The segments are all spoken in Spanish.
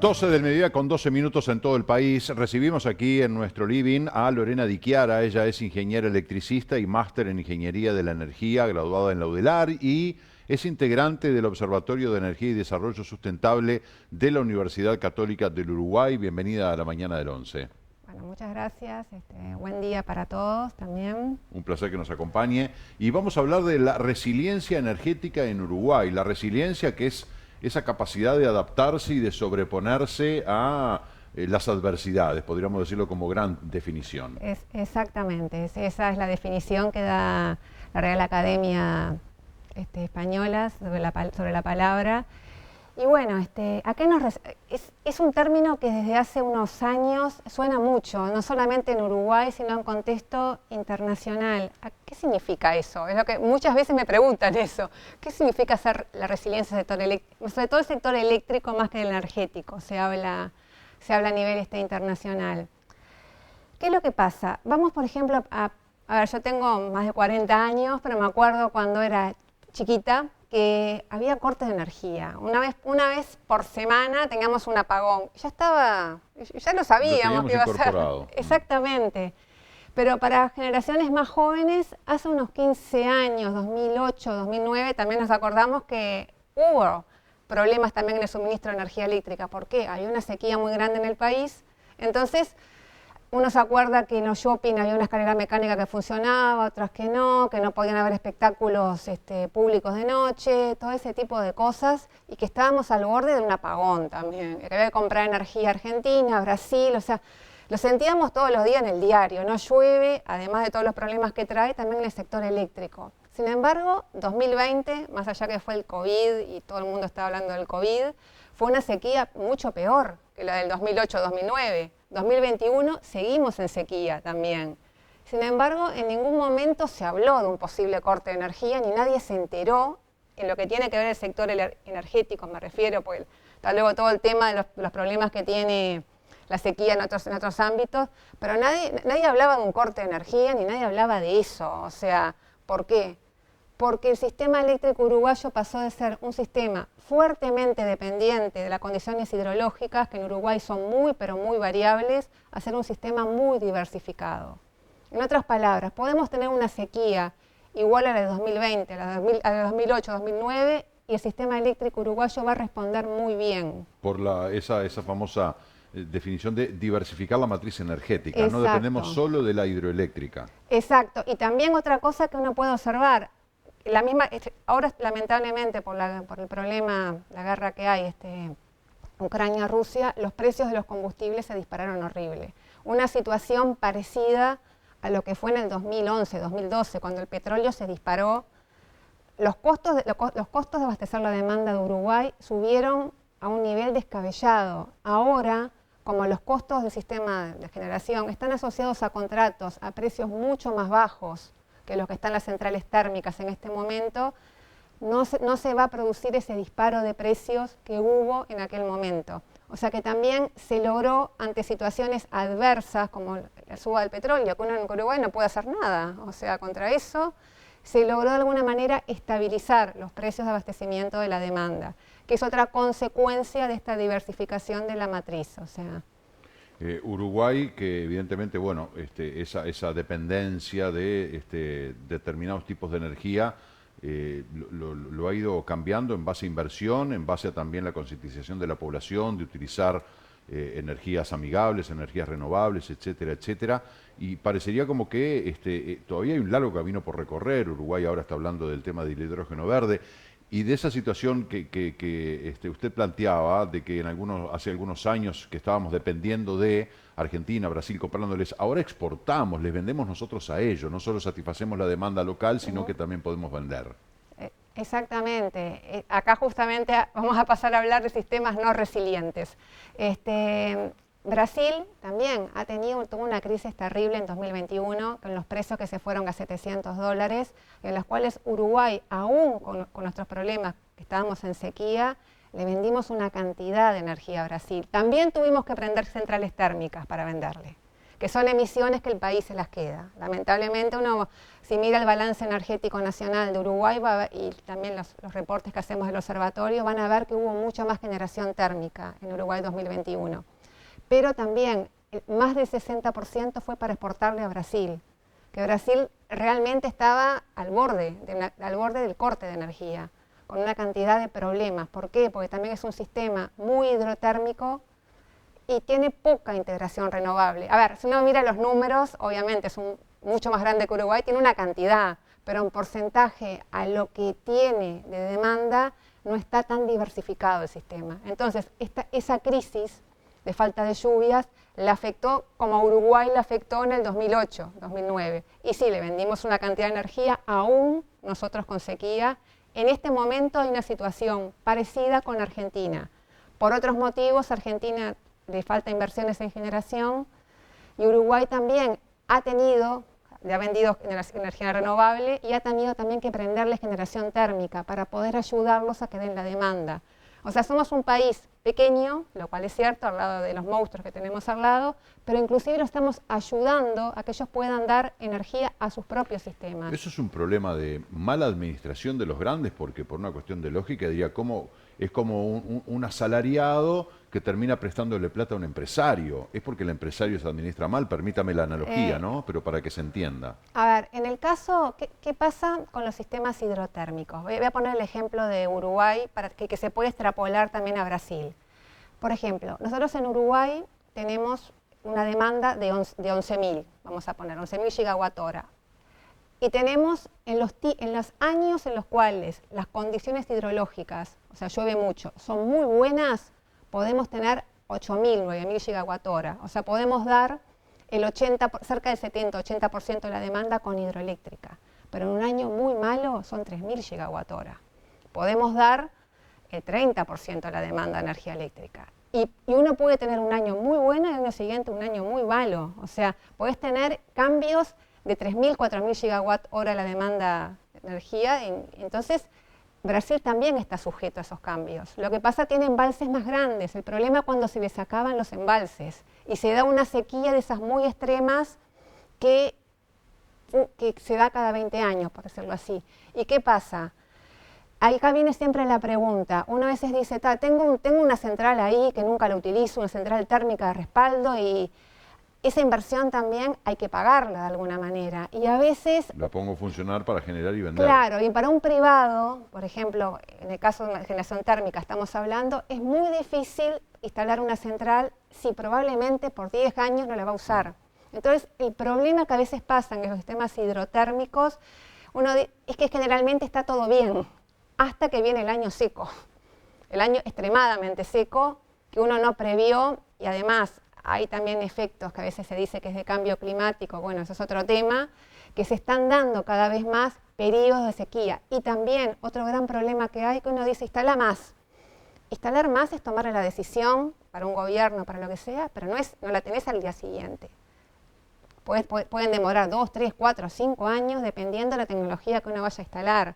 12 del mediodía con 12 minutos en todo el país. Recibimos aquí en nuestro living a Lorena Di Chiara. Ella es ingeniera electricista y máster en Ingeniería de la Energía, graduada en la UDELAR y es integrante del Observatorio de Energía y Desarrollo Sustentable de la Universidad Católica del Uruguay. Bienvenida a la mañana del 11. Bueno, muchas gracias. Buen día para todos también. Un placer que nos acompañe. Y vamos a hablar de la resiliencia energética en Uruguay. La resiliencia que es esa capacidad de adaptarse y de sobreponerse a las adversidades, podríamos decirlo como gran definición. Exactamente, esa es la definición que da la Real Academia Española sobre la palabra. Y bueno, es un término que desde hace unos años suena mucho, no solamente en Uruguay, sino en contexto internacional. ¿Qué significa eso? Es lo que muchas veces me preguntan eso. ¿Qué significa ser la resiliencia del sector eléctrico? Sobre todo el sector eléctrico más que el energético, se habla a nivel internacional. ¿Qué es lo que pasa? Vamos, por ejemplo, a ver, yo tengo más de 40 años, pero me acuerdo cuando era chiquita, que había cortes de energía. Una vez por semana teníamos un apagón. Ya lo sabíamos que iba a ser. Exactamente. Pero para generaciones más jóvenes, hace unos 15 años, 2008, 2009, también nos acordamos que hubo problemas también en el suministro de energía eléctrica. ¿Por qué? Había una sequía muy grande en el país. Entonces, uno se acuerda que en los shopping había una escalera mecánica que funcionaba, otras que no podían haber espectáculos públicos de noche, todo ese tipo de cosas, y que estábamos al borde de un apagón también. Que había que comprar energía Argentina, Brasil, o sea, lo sentíamos todos los días en el diario. No llueve, además de todos los problemas que trae, también en el sector eléctrico. Sin embargo, 2020, más allá que fue el COVID y todo el mundo estaba hablando del COVID, fue una sequía mucho peor que la del 2008-2009. 2021 seguimos en sequía también. Sin embargo, en ningún momento se habló de un posible corte de energía, ni nadie se enteró en lo que tiene que ver el sector energético, me refiero, porque está luego todo el tema de los problemas que tiene la sequía en otros ámbitos, pero nadie hablaba de un corte de energía, ni nadie hablaba de eso. O sea, ¿por qué? Porque el sistema eléctrico uruguayo pasó de ser un sistema fuertemente dependiente de las condiciones hidrológicas, que en Uruguay son muy, pero muy variables, a ser un sistema muy diversificado. En otras palabras, podemos tener una sequía igual a la de 2020, a la de 2008, 2009, y el sistema eléctrico uruguayo va a responder muy bien. Por esa famosa definición de diversificar la matriz energética. Exacto. No dependemos solo de la hidroeléctrica. Exacto. Y también otra cosa que uno puede observar, ahora lamentablemente por el problema, la guerra que hay, Ucrania-Rusia, los precios de los combustibles se dispararon horrible. Una situación parecida a lo que fue en el 2011, 2012, cuando el petróleo se disparó. Los costos de abastecer la demanda de Uruguay subieron a un nivel descabellado. Ahora, como los costos del sistema de generación están asociados a contratos a precios mucho más bajos que los que están en las centrales térmicas en este momento, no se va a producir ese disparo de precios que hubo en aquel momento. O sea que también se logró, ante situaciones adversas como la suba del petróleo, que uno en Uruguay no puede hacer nada, o sea, contra eso, se logró de alguna manera estabilizar los precios de abastecimiento de la demanda, que es otra consecuencia de esta diversificación de la matriz. O sea, Uruguay, que evidentemente, bueno, esa dependencia de determinados tipos de energía lo ha ido cambiando en base a inversión, en base a también la concientización de la población, de utilizar energías amigables, energías renovables, etcétera, etcétera. Y parecería como que todavía hay un largo camino por recorrer. Uruguay ahora está hablando del tema del hidrógeno verde. Y de esa situación que usted planteaba, de que hace algunos años que estábamos dependiendo de Argentina, Brasil, comprándoles, ahora exportamos, les vendemos nosotros a ellos, no solo satisfacemos la demanda local, sino que también podemos vender. Exactamente. Acá justamente vamos a pasar a hablar de sistemas no resilientes. Brasil también tuvo una crisis terrible en 2021 con los precios que se fueron a $700, en los cuales Uruguay, aún con nuestros problemas, que estábamos en sequía, le vendimos una cantidad de energía a Brasil. También tuvimos que prender centrales térmicas para venderle. que son emisiones que el país se las queda. Lamentablemente uno, si mira el balance energético nacional de Uruguay y también los reportes que hacemos del observatorio, van a ver que hubo mucha más generación térmica en Uruguay 2021. Pero también más del 60% fue para exportarle a Brasil, que Brasil realmente estaba al borde del corte de energía, con una cantidad de problemas. ¿Por qué? Porque también es un sistema muy hidrotérmico y tiene poca integración renovable. A ver, si uno mira los números, obviamente es mucho más grande que Uruguay, tiene una cantidad, pero en porcentaje a lo que tiene de demanda no está tan diversificado el sistema. Entonces, esa crisis de falta de lluvias la afectó como a Uruguay la afectó en el 2008, 2009. Y sí, le vendimos una cantidad de energía, aún nosotros con sequía. En este momento hay una situación parecida con Argentina. Por otros motivos, Argentina le falta inversiones en generación y Uruguay también ha vendido energía renovable y ha tenido también que prenderle generación térmica para poder ayudarlos a que den la demanda. O sea, somos un país pequeño, lo cual es cierto, al lado de los monstruos que tenemos al lado, pero inclusive lo estamos ayudando a que ellos puedan dar energía a sus propios sistemas. Eso es un problema de mala administración de los grandes, porque por una cuestión de lógica diría, es como un asalariado que termina prestándole plata a un empresario. Es porque el empresario se administra mal, permítame la analogía, ¿no? Pero para que se entienda. A ver, en el caso, ¿qué pasa con los sistemas hidrotérmicos? Voy a poner el ejemplo de Uruguay para que se pueda extrapolar también a Brasil. Por ejemplo, nosotros en Uruguay tenemos una demanda de 11.000, vamos a poner 11.000 gigawatt-hora. Y tenemos en los años en los cuales las condiciones hidrológicas, o sea, llueve mucho, son muy buenas, podemos tener 8.000, 9.000 gigawatt-hora. O sea, podemos dar cerca del 70-80% de la demanda con hidroeléctrica. Pero en un año muy malo son 3.000 gigawatt-hora. Podemos dar el 30% de la demanda de energía eléctrica. Y uno puede tener un año muy bueno y el año siguiente un año muy malo. O sea, podés tener cambios de 3.000, 4.000 gigawatt-hora la demanda de energía. Entonces, Brasil también está sujeto a esos cambios. Lo que pasa, tiene embalses más grandes. El problema es cuando se les acaban los embalses y se da una sequía de esas muy extremas que se da cada 20 años, por decirlo así. ¿Y qué pasa? Acá viene siempre la pregunta. Uno a veces dice, tengo una central ahí que nunca la utilizo, una central térmica de respaldo, y esa inversión también hay que pagarla de alguna manera. Y a veces... La pongo a funcionar para generar y vender. Claro, y para un privado, por ejemplo, en el caso de una generación térmica estamos hablando, es muy difícil instalar una central si probablemente por 10 años no la va a usar. Entonces, el problema que a veces pasa en los sistemas hidrotérmicos, es que generalmente está todo bien, hasta que viene el año seco, el año extremadamente seco, que uno no previó, y además hay también efectos que a veces se dice que es de cambio climático, bueno, eso es otro tema, que se están dando cada vez más periodos de sequía. Y también otro gran problema que hay, que uno dice, instala más. Instalar más es tomar la decisión para un gobierno, para lo que sea, pero no la tenés al día siguiente. Pueden demorar 2, 3, 4, 5 años, dependiendo de la tecnología que uno vaya a instalar.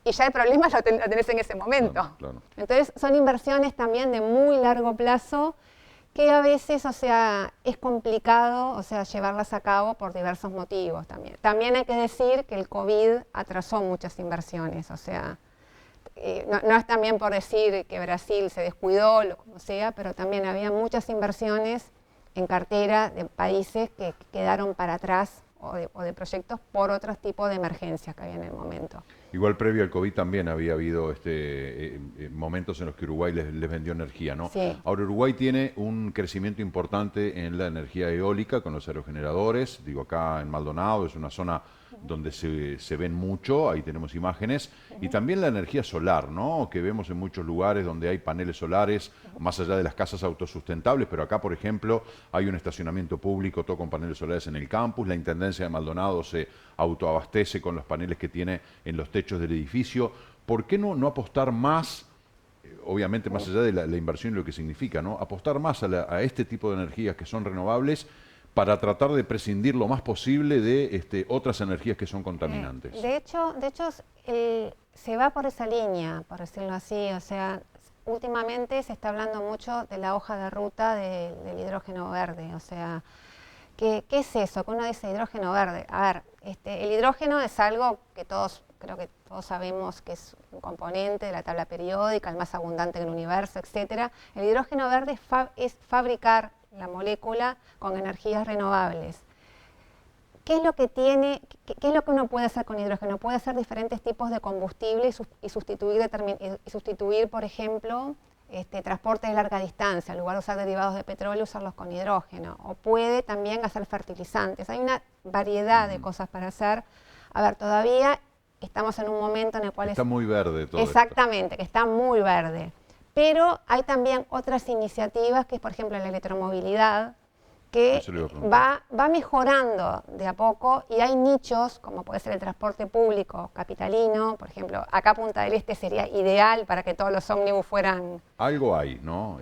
Y ya el problema lo tenés en ese momento. Claro. Entonces, son inversiones también de muy largo plazo, que a veces, o sea, es complicado, o sea, llevarlas a cabo por diversos motivos también. También hay que decir que el COVID atrasó muchas inversiones, o sea, no es también por decir que Brasil se descuidó, como sea, pero también había muchas inversiones en cartera de países que quedaron para atrás o de proyectos por otros tipos de emergencias que había en el momento. Igual previo al COVID también había habido momentos en los que Uruguay les vendió energía, ¿no? Sí. Ahora Uruguay tiene un crecimiento importante en la energía eólica con los aerogeneradores. Digo, acá en Maldonado es una zona donde se ven mucho, ahí tenemos imágenes. Y también la energía solar, ¿no? Que vemos en muchos lugares donde hay paneles solares, más allá de las casas autosustentables, pero acá, por ejemplo, hay un estacionamiento público, todo con paneles solares en el campus. La Intendencia de Maldonado se autoabastece con los paneles que tiene en los techos del edificio. ¿Por qué no apostar más, obviamente más allá de la inversión y lo que significa, ¿no? Apostar más a este tipo de energías que son renovables para tratar de prescindir lo más posible de otras energías que son contaminantes? De hecho se va por esa línea, por decirlo así. O sea, últimamente se está hablando mucho de la hoja de ruta del hidrógeno verde. O sea, ¿Qué es eso? Que uno dice hidrógeno verde. A ver, el hidrógeno es algo que creo que todos sabemos que es un componente de la tabla periódica, el más abundante en el universo, etcétera. El hidrógeno verde es fabricar la molécula con energías renovables. ¿Qué es lo que tiene, qué es lo que uno puede hacer con hidrógeno? Puede hacer diferentes tipos de combustible y sustituir, por ejemplo, transporte de larga distancia. En lugar de usar derivados de petróleo, usarlos con hidrógeno. O puede también hacer fertilizantes. Hay una variedad de cosas para hacer. A ver, todavía estamos en un momento en el cual... Está muy verde todo Exactamente, que está muy verde. Pero hay también otras iniciativas, que es, por ejemplo, la electromovilidad, que va mejorando de a poco, y hay nichos, como puede ser el transporte público capitalino, por ejemplo, acá Punta del Este sería ideal para que todos los ómnibus fueran... Algo hay, ¿no?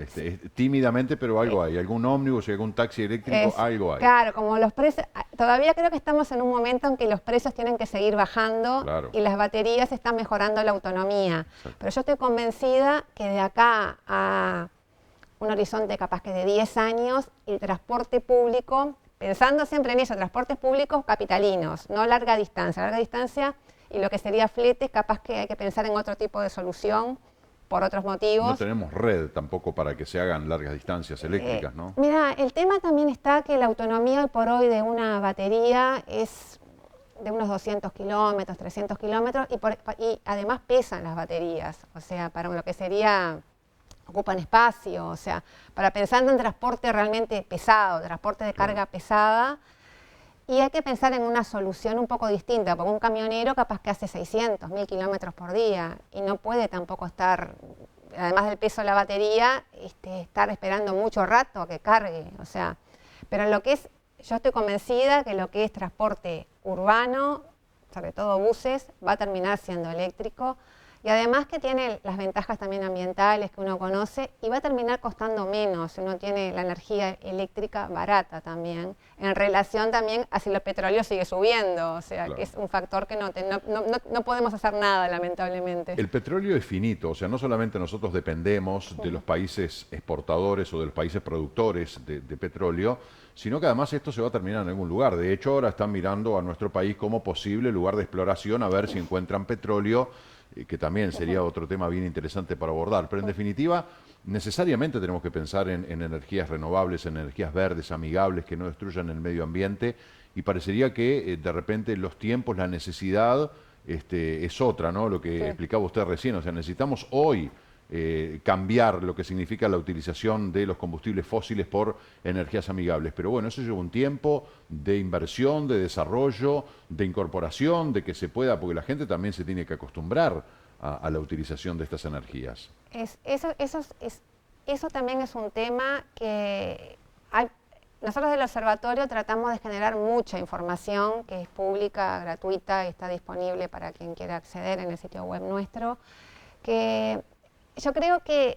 Tímidamente, pero algo hay. Algún ómnibus y algún taxi eléctrico, algo hay. Claro, como los precios... Todavía creo que estamos en un momento en que los precios tienen que seguir bajando, claro, y las baterías están mejorando la autonomía. Exacto. Pero yo estoy convencida que de acá a un horizonte capaz que de 10 años, el transporte público, pensando siempre en eso, transportes públicos capitalinos, no larga distancia, y lo que sería flete, capaz que hay que pensar en otro tipo de solución por otros motivos. No tenemos red tampoco para que se hagan largas distancias eléctricas, ¿no? Mira, el tema también está que la autonomía hoy por hoy de una batería es de unos 200 kilómetros, 300 kilómetros, y además pesan las baterías, o sea, para lo que sería... ocupan espacio, o sea, para pensando en transporte realmente pesado, transporte de carga pesada, y hay que pensar en una solución un poco distinta, porque un camionero capaz que hace 600, 1000 kilómetros por día, y no puede tampoco estar, además del peso de la batería, estar esperando mucho rato a que cargue, o sea, pero en lo que es, yo estoy convencida que lo que es transporte urbano, sobre todo buses, va a terminar siendo eléctrico. Y además que tiene las ventajas también ambientales que uno conoce, y va a terminar costando menos. Uno tiene la energía eléctrica barata también, en relación también a si el petróleo sigue subiendo. O sea, claro, que es un factor que no podemos hacer nada, lamentablemente. El petróleo es finito, o sea, no solamente nosotros dependemos de los países exportadores o de los países productores de petróleo, sino que además esto se va a terminar en algún lugar. De hecho, ahora están mirando a nuestro país como posible lugar de exploración, a ver si encuentran petróleo, que también sería otro tema bien interesante para abordar. Pero en definitiva, necesariamente tenemos que pensar en energías renovables, en energías verdes, amigables, que no destruyan el medio ambiente, y parecería que de repente los tiempos, la necesidad es otra, ¿no? Lo que explicaba usted recién, o sea, necesitamos hoy cambiar lo que significa la utilización de los combustibles fósiles por energías amigables. Pero bueno, eso lleva un tiempo de inversión, de desarrollo, de incorporación, de que se pueda, porque la gente también se tiene que acostumbrar a la utilización de estas energías. Eso también es un tema que nosotros del observatorio tratamos de generar mucha información que es pública, gratuita, y está disponible para quien quiera acceder en el sitio web nuestro, que yo creo que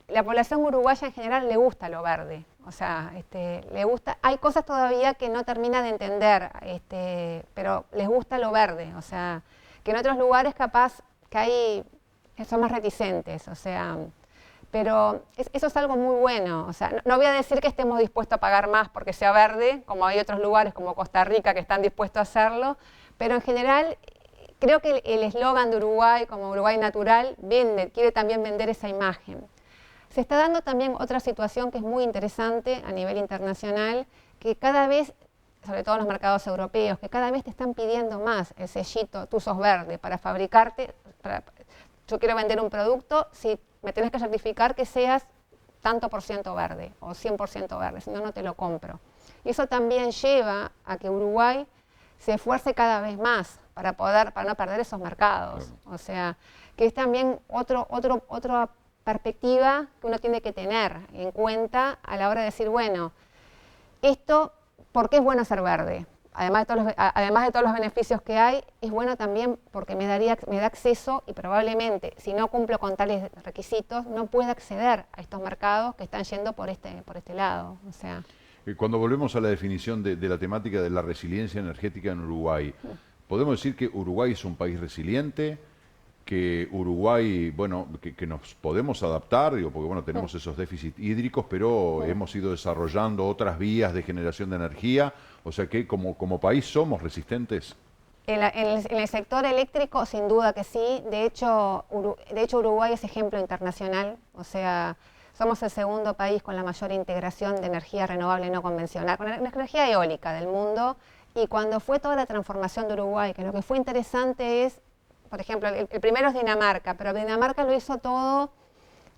la población uruguaya en general le gusta lo verde, o sea, le gusta, hay cosas todavía que no termina de entender, pero les gusta lo verde, o sea, que en otros lugares capaz que son más reticentes, o sea, pero eso es algo muy bueno, o sea, no voy a decir que estemos dispuestos a pagar más porque sea verde, como hay otros lugares como Costa Rica que están dispuestos a hacerlo, pero en general creo que el eslogan de Uruguay, como Uruguay natural, quiere también vender esa imagen. Se está dando también otra situación que es muy interesante a nivel internacional, que cada vez, sobre todo en los mercados europeos, que cada vez te están pidiendo más el sellito, tú sos verde, para fabricarte. Yo quiero vender un producto, si me tienes que certificar que seas tanto por ciento verde o 100% verde, si no, no te lo compro. Y eso también lleva a que Uruguay se esfuerce cada vez más para no perder esos mercados. Claro. O sea, que es también otra perspectiva que uno tiene que tener en cuenta a la hora de decir, bueno, ¿por qué es bueno ser verde? Además de todos los beneficios que hay, es bueno también porque me da acceso, y probablemente, si no cumplo con tales requisitos, no pueda acceder a estos mercados que están yendo por este lado. O sea, cuando volvemos a la definición de la temática de la resiliencia energética en Uruguay, ¿podemos decir que Uruguay es un país resiliente? que Uruguay, bueno, que nos podemos adaptar, digo, porque bueno, tenemos esos déficits hídricos, pero hemos ido desarrollando otras vías de generación de energía, o sea que como país somos resistentes. En el sector eléctrico, sin duda que sí. De hecho, Uruguay es ejemplo internacional. O sea, somos el segundo país con la mayor integración de energía renovable no convencional, con la energía eólica del mundo. Y cuando fue toda la transformación de Uruguay, que lo que fue interesante es, por ejemplo, el primero es Dinamarca, pero Dinamarca lo hizo todo.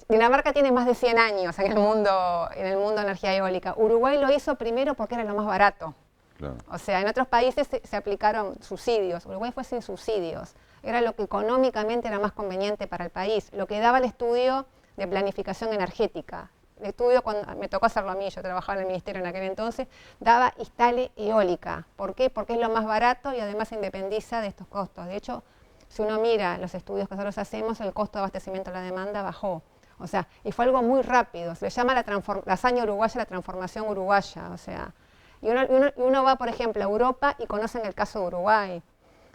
Dinamarca tiene más de 100 años en el mundo de energía eólica. Uruguay lo hizo primero porque era lo más barato. Claro. O sea, en otros países se aplicaron subsidios. Uruguay fue sin subsidios. Era lo que económicamente era más conveniente para el país. Lo que daba el estudio de planificación energética. El estudio, cuando me tocó hacerlo a mí, yo trabajaba en el ministerio en aquel entonces, daba instale eólica. ¿Por qué? Porque es lo más barato y además se independiza de estos costos. De hecho, si uno mira los estudios que nosotros hacemos, el costo de abastecimiento a la demanda bajó. O sea, y fue algo muy rápido. Se le llama la hazaña uruguaya, la transformación uruguaya. O sea, y uno va, por ejemplo, a Europa y conocen el caso de Uruguay.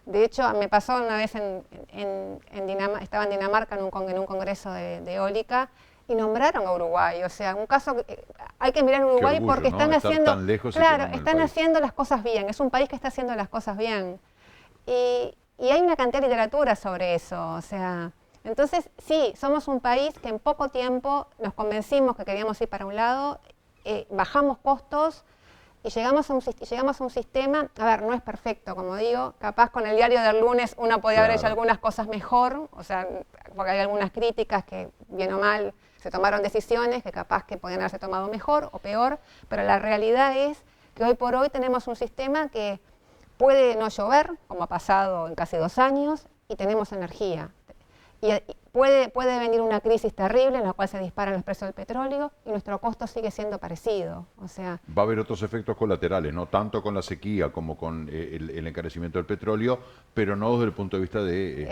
De hecho, me pasó una vez estaba en Dinamarca en un congreso de eólica y nombraron a Uruguay. O sea, un caso que hay que mirar Uruguay orgullo, porque ¿no? están Estar haciendo, tan lejos y claro, que están haciendo las cosas bien. Es un país que está haciendo las cosas bien. Y hay una cantidad de literatura sobre eso. O sea, entonces sí, somos un país que en poco tiempo nos convencimos que queríamos ir para un lado, bajamos costos. Y llegamos a un sistema, a ver, no es perfecto, como digo, capaz con el diario del lunes uno podía haber hecho algunas cosas mejor, o sea, porque hay algunas críticas que, bien o mal, se tomaron decisiones que capaz que podían haberse tomado mejor o peor, pero la realidad es que hoy por hoy tenemos un sistema que puede no llover, como ha pasado en casi 2 años, y tenemos energía. Y puede venir una crisis terrible en la cual se disparan los precios del petróleo y nuestro costo sigue siendo parecido. O sea, va a haber otros efectos colaterales, no tanto con la sequía como con el encarecimiento del petróleo, pero no desde el punto de vista de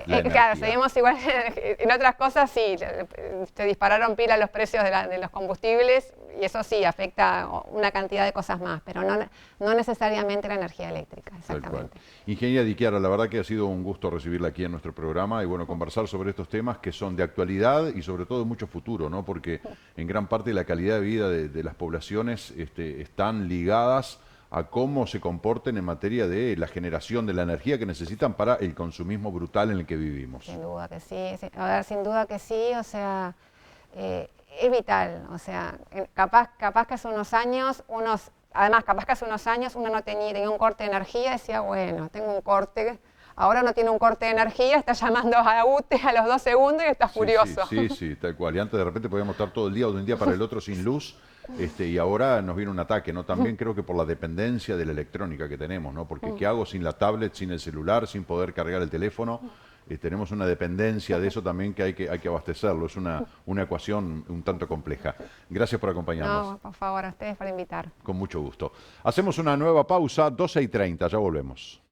la energía. Claro, seguimos igual en otras cosas, sí, se dispararon pila los precios de los combustibles y eso sí afecta una cantidad de cosas más, pero no necesariamente la energía eléctrica, exactamente. Ingeniera Di Chiara, la verdad que ha sido un gusto recibirla aquí en nuestro programa y bueno, conversar sobre estos temas que son de actualidad y sobre todo de mucho futuro, ¿no? Porque en gran parte la calidad de vida de las poblaciones están ligadas a cómo se comporten en materia de la generación de la energía que necesitan para el consumismo brutal en el que vivimos. Sin duda que sí, a ver, sin duda que sí, o sea, es vital, o sea, capaz que hace unos años capaz que hace unos años uno no tenía un corte de energía y decía, bueno, tengo un corte. Ahora no tiene un corte de energía, está llamando a UTE a los 2 segundos y está furioso. Sí, tal cual. Y antes de repente podíamos estar todo el día o de un día para el otro sin luz, y ahora nos viene un ataque, ¿no? También creo que por la dependencia de la electrónica que tenemos, ¿no? Porque ¿qué hago sin la tablet, sin el celular, sin poder cargar el teléfono? Tenemos una dependencia de eso también que hay que abastecerlo. Es una ecuación un tanto compleja. Gracias por acompañarnos. No, por favor, a ustedes por invitar. Con mucho gusto. Hacemos una nueva pausa, 12:30, ya volvemos.